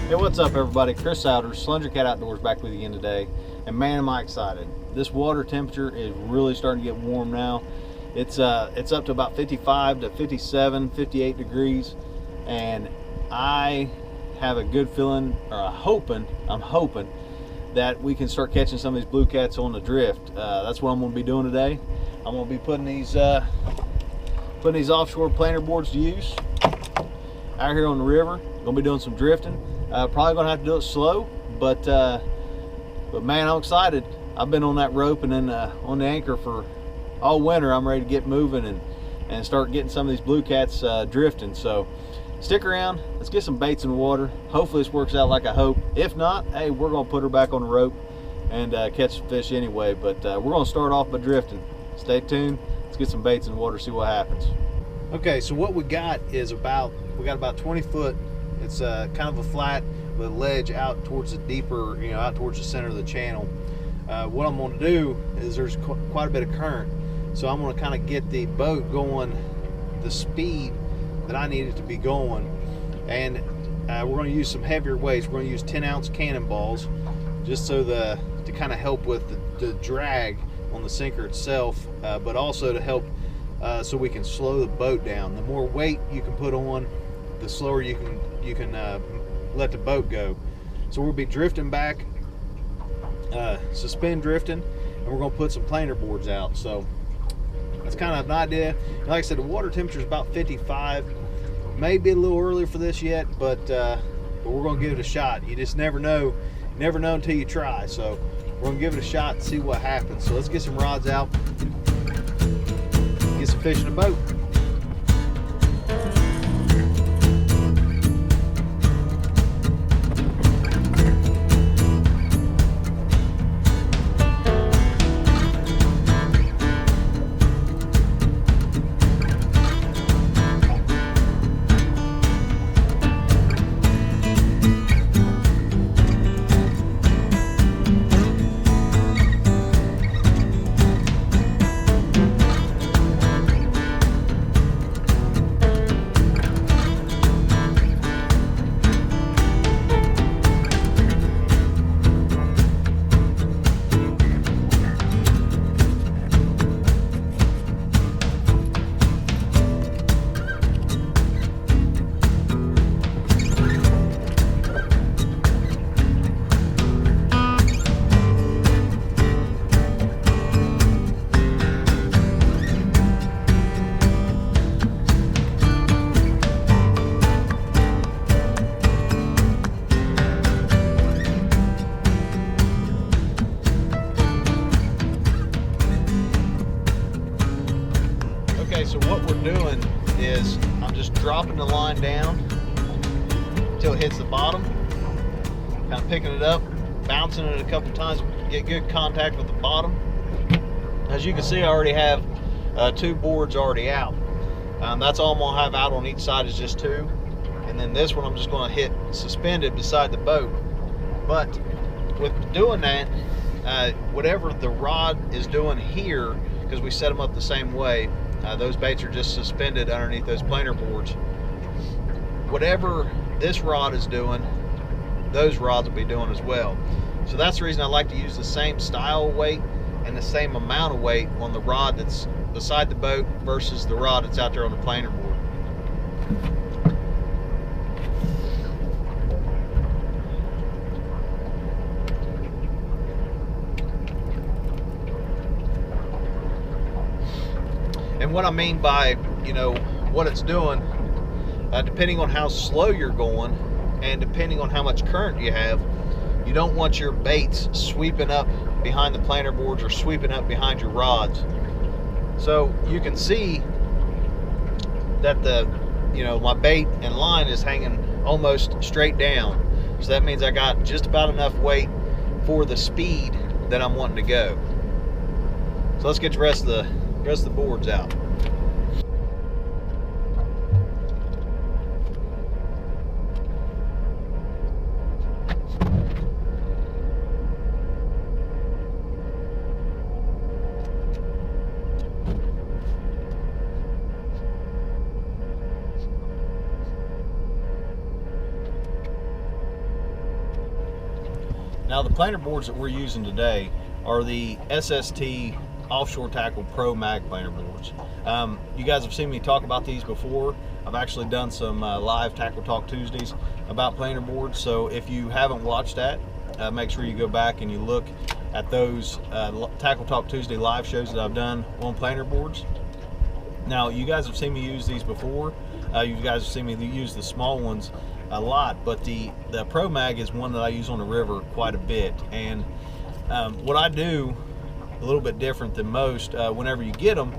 Hey, what's up everybody? Chris Souders, Slender Cat Outdoors, back with you again today. And man, am I excited. This water temperature is really starting to get warm now. It's up to about 55 to 57, 58 degrees. And I have a good feeling, or I'm hoping that we can start catching some of these blue cats on the drift. That's what I'm going to be doing today. I'm going to be putting these offshore planer boards to use out here on the river. Going to be doing some drifting. Probably going to have to do it slow, but man, I'm excited. I've been on that rope and then on the anchor for all winter. I'm ready to get moving and start getting some of these blue cats drifting. So stick around. Let's get some baits in the water. Hopefully this works out like I hope. If not, hey, we're going to put her back on the rope and catch some fish anyway. But we're going to start off by drifting. Stay tuned. Let's get some baits in the water, see what happens. Okay, so what we got is about 20 foot. It's kind of a flat with a ledge out towards the deeper, out towards the center of the channel. What I'm going to do is there's quite a bit of current, so I'm going to kind of get the boat going the speed that I need it to be going. And we're going to use some heavier weights. We're going to use 10-ounce cannonballs, just so to kind of help with the drag on the sinker itself, but also to help so we can slow the boat down. The more weight you can put on, the slower you can let the boat go. So we'll be drifting back, suspend drifting, and we're going to put some planer boards out. So that's kind of an idea. And like I said, the water temperature is about 55. Maybe a little early for this yet, but we're going to give it a shot. You just never know until you try. So we're going to give it a shot and see what happens. So let's get some rods out, get some fish in the boat. Okay, so what we're doing is I'm just dropping the line down until it hits the bottom, kind of picking it up, bouncing it a couple times, get good contact with the bottom. As you can see, I already have 2 boards already out. That's all I'm going to have out on each side is just 2. And then this one I'm just going to hit suspended beside the boat. But with doing that, whatever the rod is doing here, because we set them up the same way, those baits are just suspended underneath those planer boards. Whatever this rod is doing, those rods will be doing as well. So that's the reason I like to use the same style weight and the same amount of weight on the rod that's beside the boat versus the rod that's out there on the planer board. And what I mean by, what it's doing, depending on how slow you're going and depending on how much current you have, you don't want your baits sweeping up behind the planer boards or sweeping up behind your rods. So you can see that my bait and line is hanging almost straight down. So that means I got just about enough weight for the speed that I'm wanting to go. So let's get the rest of the boards out. Now the planer boards that we're using today are the SST Offshore Tackle Pro Mag planer boards. You guys have seen me talk about these before. I've actually done some live Tackle Talk Tuesdays about planer boards, so if you haven't watched that, make sure you go back and you look at those Tackle Talk Tuesday live shows that I've done on planer boards. Now you guys have seen me use these before. You guys have seen me use the small ones a lot, but the Pro Mag is one that I use on the river quite a bit. And what I do a little bit different than most, whenever you get them,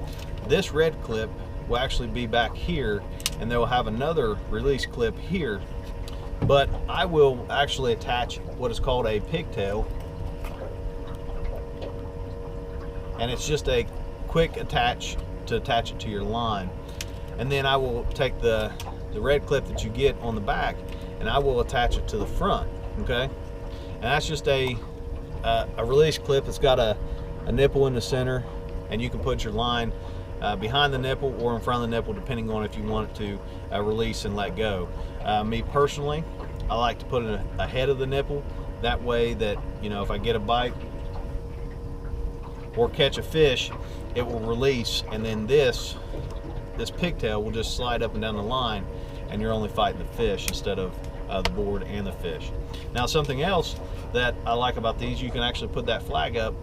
this red clip will actually be back here, and they'll have another release clip here. But I will actually attach what is called a pigtail, and it's just a quick attach to attach it to your line. And then I will take the red clip that you get on the back, and I will attach it to the front. Okay, and that's just a release clip that's got a nipple in the center, and you can put your line behind the nipple or in front of the nipple, depending on if you want it to release and let go. Me personally, I like to put it ahead of the nipple. That way that, you know, if I get a bite or catch a fish, it will release, and then this pigtail will just slide up and down the line, and you're only fighting the fish instead of the board and the fish. Now, something else that I like about these, you can actually put that flag up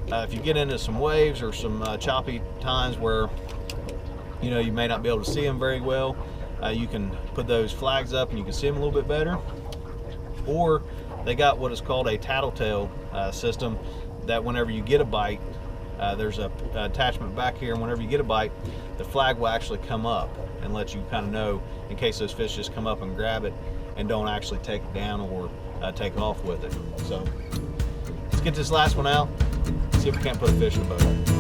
if you get into some waves or some choppy times where, you know, you may not be able to see them very well. You can put those flags up and you can see them a little bit better. Or they got what is called a tattletale system, that whenever you get a bite, there's a attachment back here, and whenever you get a bite, the flag will actually come up and let you kind of know in case those fish just come up and grab it and don't actually take it down or take off with it. So let's get this last one out, see if we can't put a fish in the boat.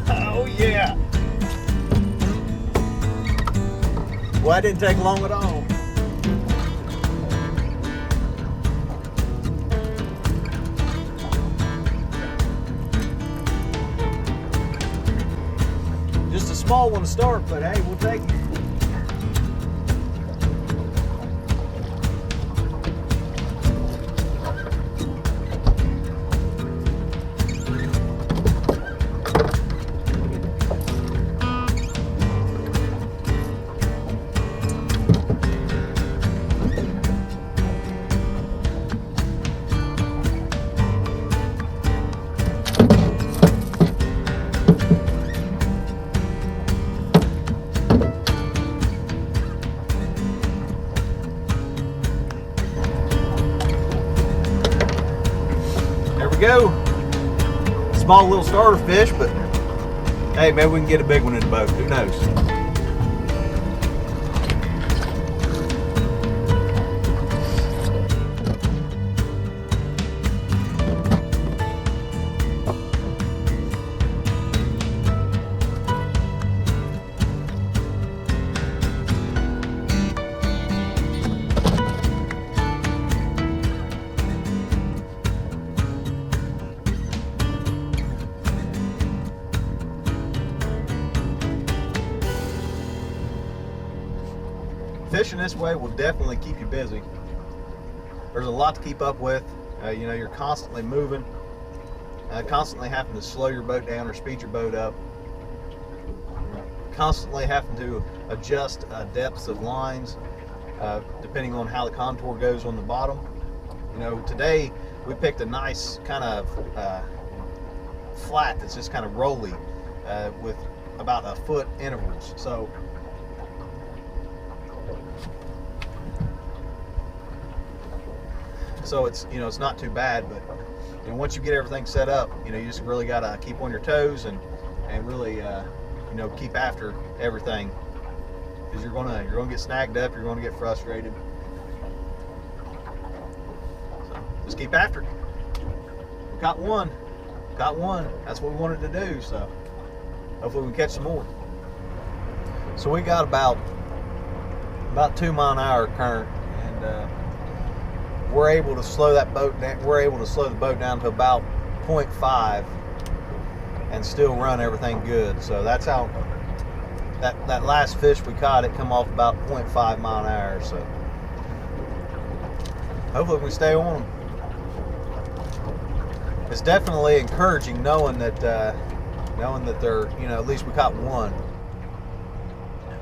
Oh yeah! Well, that didn't take long at all. Just a small one to start, but hey, we'll take it. Go. Small little starter fish, but hey, maybe we can get a big one in the boat. Who knows? Fishing this way will definitely keep you busy. There's a lot to keep up with. You know, you're constantly moving, constantly having to slow your boat down or speed your boat up, constantly having to adjust depths of lines depending on how the contour goes on the bottom. You know, today we picked a nice kind of flat that's just kind of rolly with about a foot intervals. So it's, you know, it's not too bad, but you know, once you get everything set up, you know, you just really got to keep on your toes and really you know, keep after everything, because you're gonna get snagged up, you're gonna get frustrated. So just keep after it. We got one. That's what we wanted to do. So hopefully we can catch some more. So we got about 2 mile-an-hour current, and we're able to slow that boat down. We're able to slow the boat down to about 0.5 and still run everything good. So that's how that last fish we caught, it come off about 0.5 mile an hour. So hopefully we stay on them. It's definitely encouraging knowing that they're, at least we caught one.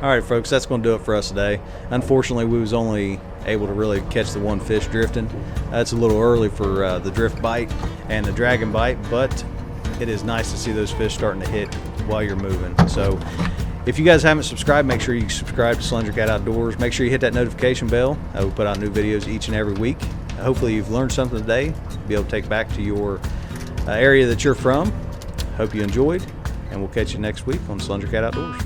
All right, folks, that's going to do it for us today. Unfortunately, we was only able to really catch the one fish drifting. It's a little early for the drift bite and the dragon bite, but it is nice to see those fish starting to hit while you're moving. So if you guys haven't subscribed, make sure you subscribe to Slender Cat Outdoors. Make sure you hit that notification bell. We put out new videos each and every week. Hopefully you've learned something today, be able to take back to your area that you're from. Hope you enjoyed, and we'll catch you next week on Slender Cat Outdoors.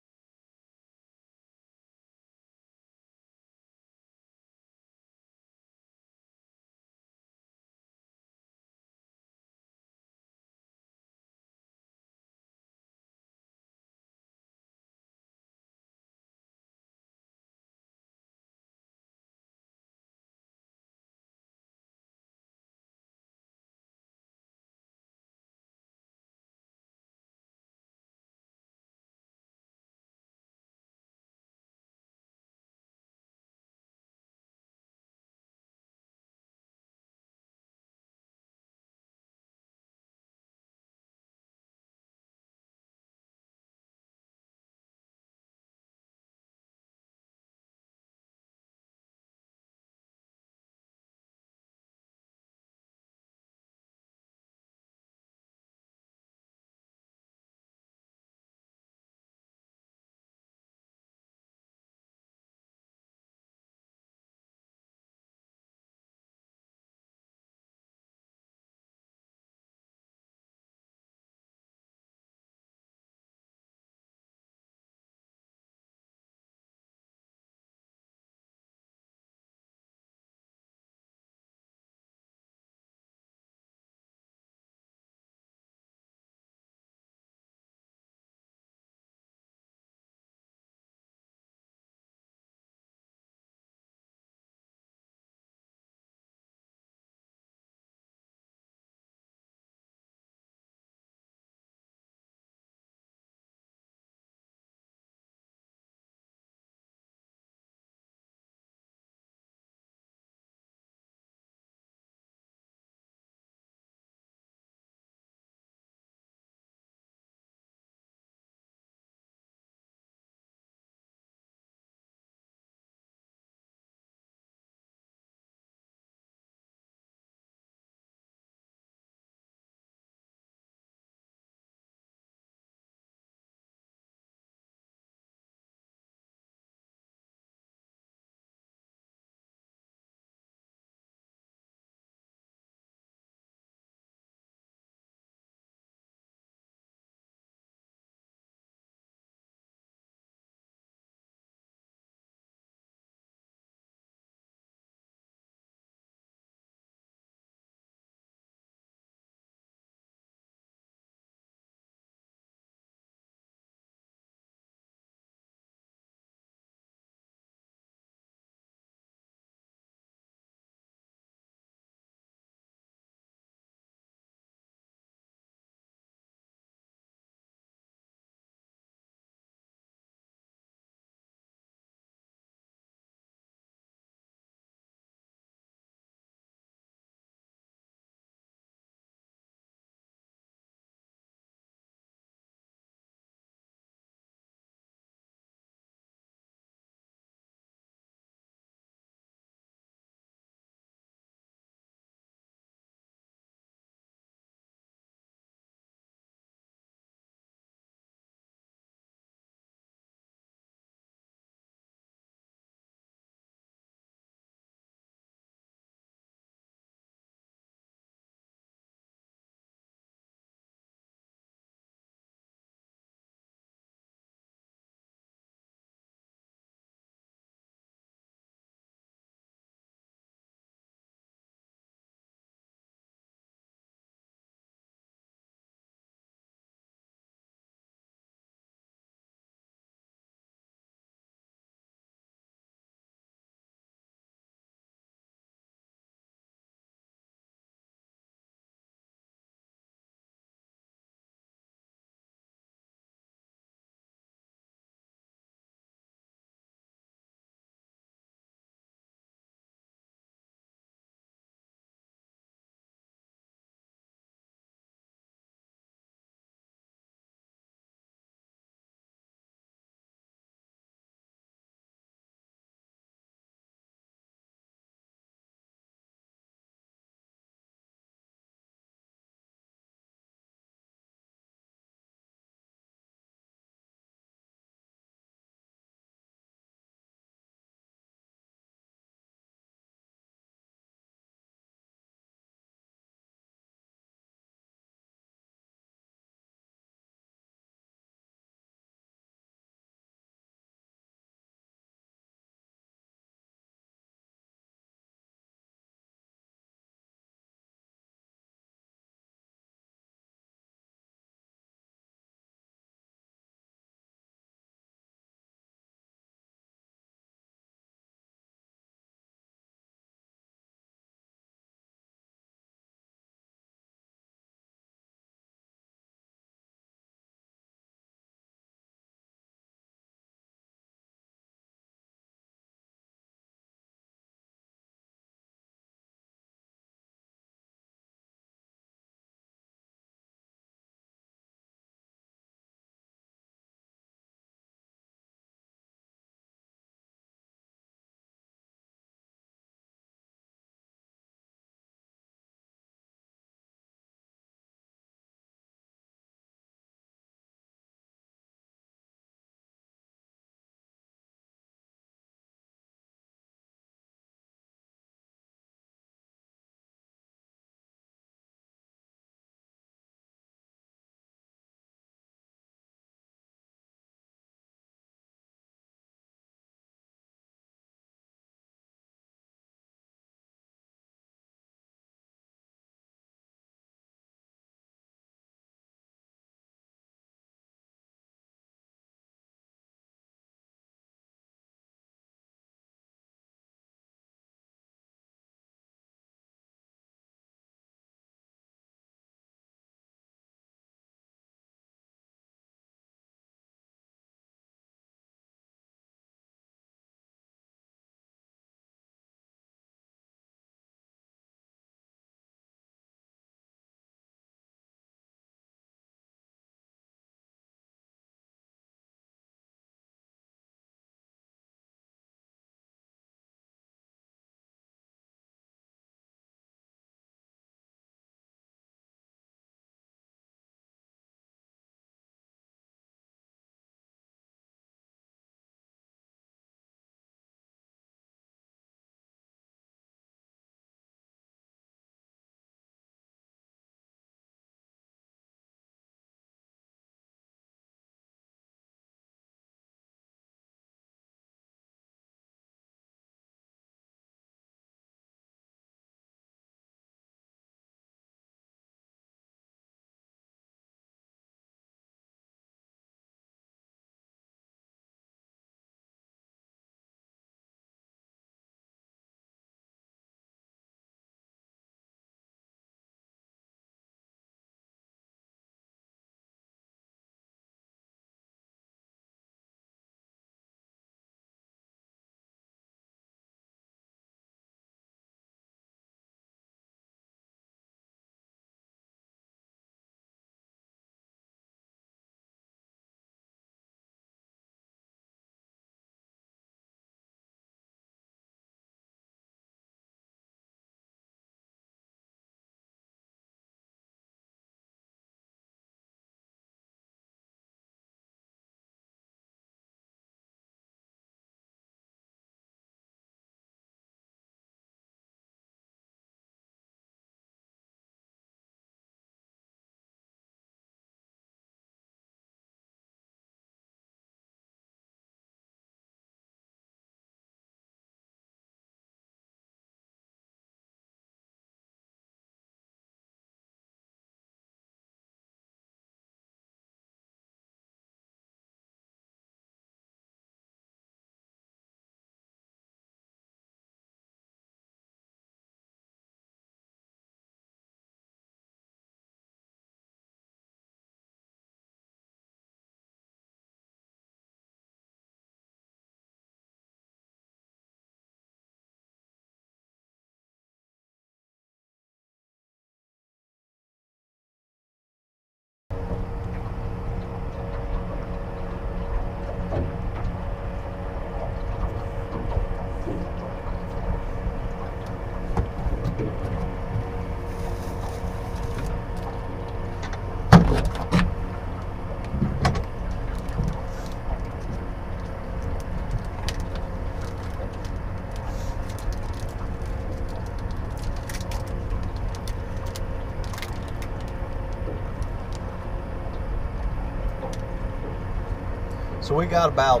So we got about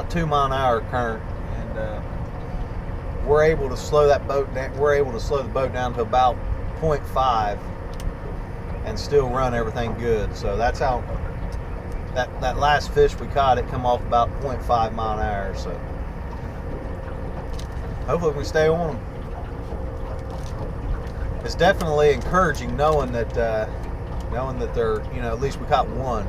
2 mile an hour current, and we're able to slow that boat down. We're able to slow the boat down to about 0.5 and still run everything good. So that's how that last fish we caught, it come off about 0.5 mile an hour. So hopefully we can stay on them. It's definitely encouraging knowing that they're, you know, at least we caught one.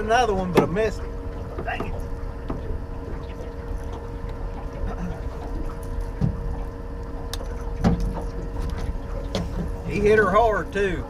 another one, but I missed it. Dang it. He hit her hard too.